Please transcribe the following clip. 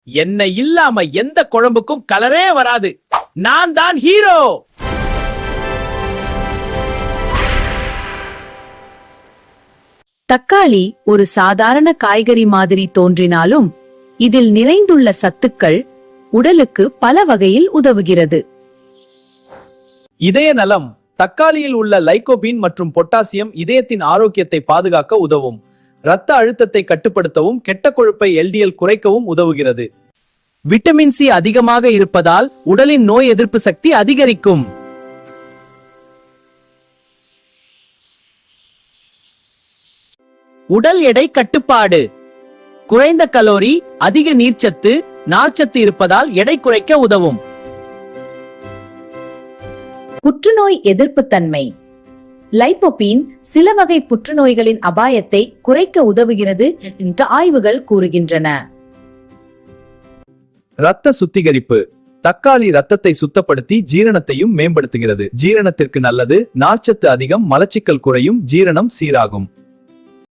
என்னை இல்லாம எந்த குழம்புக்கும் கலரே வராது. நான் தான் ஹீரோ. தக்காளி ஒரு சாதாரண காய்கறி மாதிரி தோன்றினாலும் இதில் நிறைந்துள்ள சத்துக்கள் உடலுக்கு பல வகையில் உதவுகிறது. இதய நலம். தக்காளியில் உள்ள லைகோபீன் மற்றும் பொட்டாசியம் இதயத்தின் ஆரோக்கியத்தை பாதுகாக்க உதவும். இரத்த அழுத்தத்தை கட்டுப்படுத்தவும் கெட்ட கொழுப்பை LDL குறைக்கவும் உதவுகிறது. விட்டமின் சி அதிகமாக இருப்பதால் உடலின் நோய் எதிர்ப்பு சக்தி அதிகரிக்கும். உடல் எடை கட்டுப்பாடு. குறைந்த கலோரி, அதிக நீர்ச்சத்து, நார்ச்சத்து இருப்பதால் எடை குறைக்க உதவும். புற்றுநோய் எதிர்ப்பு தன்மை. லைபோபீன் சில வகை புற்றுநோய்களின் அபாயத்தை குறைக்க உதவுகிறது என்று ஆய்வுகள் கூறுகின்றன. இரத்த சுத்திகரிப்பு. தக்காளி இரத்தத்தை சுத்தப்படுத்தி ஜீரணத்தையும் மேம்படுத்துகிறது. ஜீரணத்திற்கு நல்லது. நார்ச்சத்து அதிகம், மலச்சிக்கல் குறையும், ஜீரணம் சீராகும்.